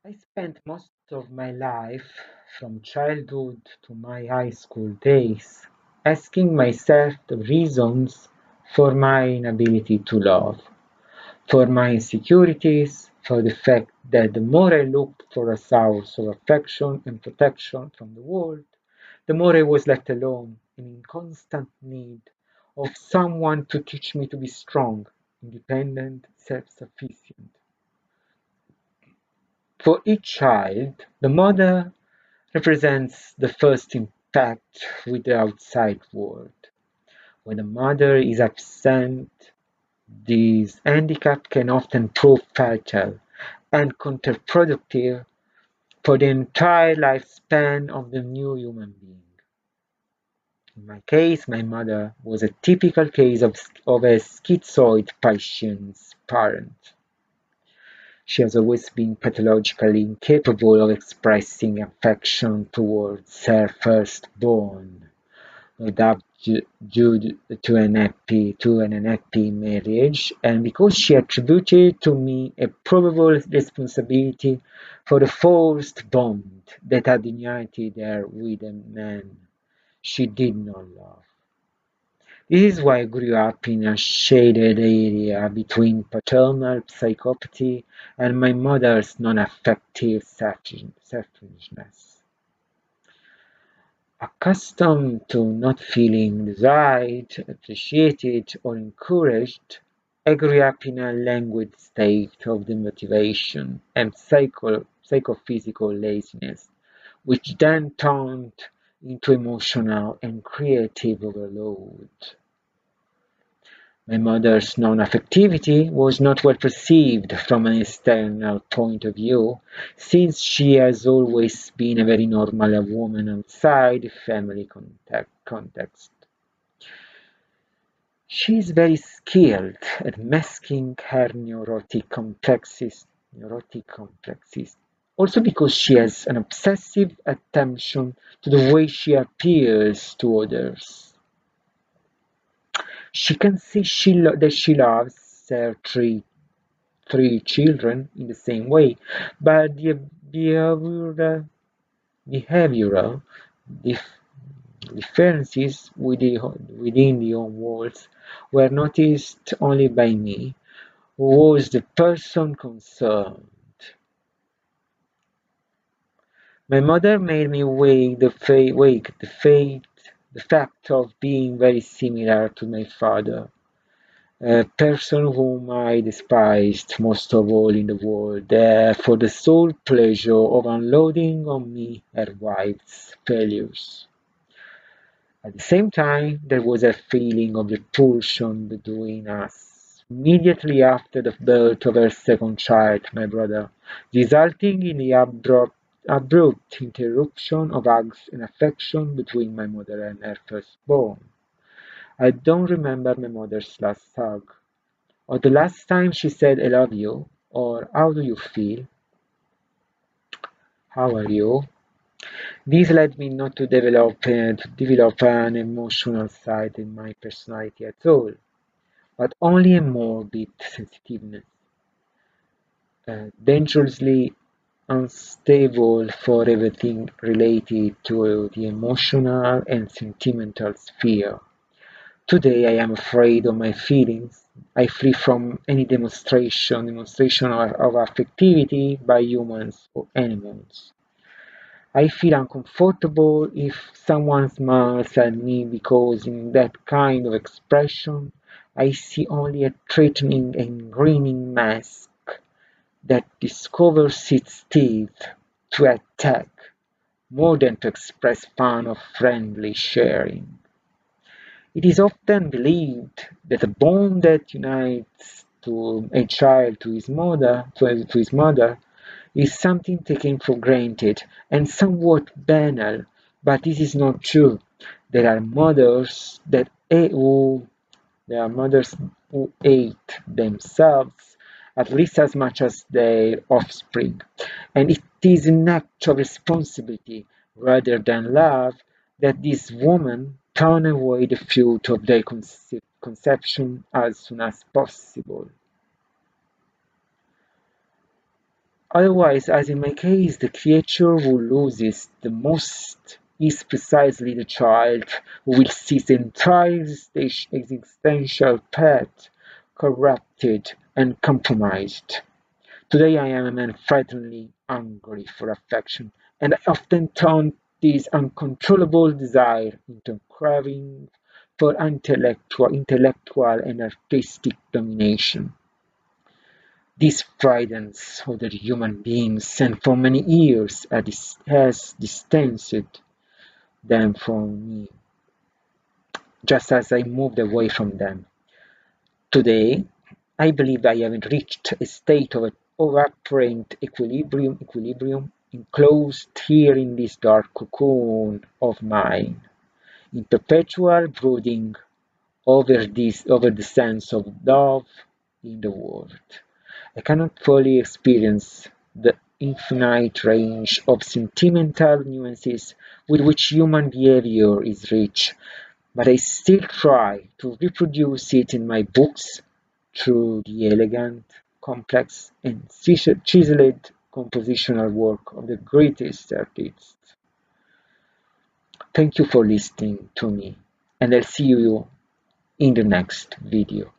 I spent most of my life, from childhood to my high school days, asking myself the reasons for my inability to love, for my insecurities, for the fact that the more I looked for a source of affection and protection from the world, the more I was left alone and in constant need of someone to teach me to be strong, independent, self sufficient. For each child, the mother represents the first impact with the outside world. When a mother is absent, this handicap can often prove fatal and counterproductive for the entire lifespan of the new human being. In my case, my mother was a typical case of a schizoid patient's parent. She has always been pathologically incapable of expressing affection towards her firstborn, no doubt due to an unhappy marriage, and because she attributed to me a probable responsibility for the forced bond that had united her with a man she did not love. This is why I grew up in a shaded area between paternal psychopathy and my mother's non-affective selfishness. Accustomed to not feeling desired, appreciated, or encouraged, I grew up in a languid state of demotivation and psychophysical laziness, which then turned into emotional and creative overload. My mother's non-affectivity was not well perceived from an external point of view, since she has always been a very normal woman outside the family context. She is very skilled at masking her neurotic complexes, also because she has an obsessive attention to the way she appears to others. She can say that she loves her three children in the same way, but the behavioral dif- differences within the own walls were noticed only by me, who was the person concerned. My mother made me wake the fact of being very similar to my father, a person whom I despised most of all in the world, for the sole pleasure of unloading on me her wife's failures. At the same time, there was a feeling of repulsion between us immediately after the birth of her second child, my brother, resulting in the abrupt interruption of hugs and affection between my mother and her firstborn. I don't remember my mother's last hug, or the last time she said I love you, or how do you feel? How are you? This led me not to develop an emotional side in my personality at all, but only a morbid sensitiveness, dangerously unstable for everything related to the emotional and sentimental sphere. Today I am afraid of my feelings. I flee from any demonstration of affectivity by humans or animals. I feel uncomfortable if someone smiles at me because in that kind of expression I see only a threatening and grinning mask that discovers its teeth to attack more than to express fun or friendly sharing. It is often believed that the bond that unites to a child to his mother is something taken for granted and somewhat banal, but this is not true. There are mothers that who there are mothers who hate themselves at least as much as their offspring, and it is an act of responsibility rather than love that these women turn away the fruit of their conception as soon as possible. Otherwise, as in my case, the creature who loses the most is precisely the child who will see the entire existential path corrupted and compromised. Today I am unfrighteningly hungry for affection, and I often turn this uncontrollable desire into craving for intellectual and artistic domination. This frightens other human beings, and for many years has distanced them from me, just as I moved away from them. Today, I believe I have reached a state of apparent equilibrium, enclosed here in this dark cocoon of mine, in perpetual brooding over the sense of love in the world. I cannot fully experience the infinite range of sentimental nuances with which human behavior is rich, but I still try to reproduce it in my books through the elegant, complex, and chiseled compositional work of the greatest artists. Thank you for listening to me, and I'll see you in the next video.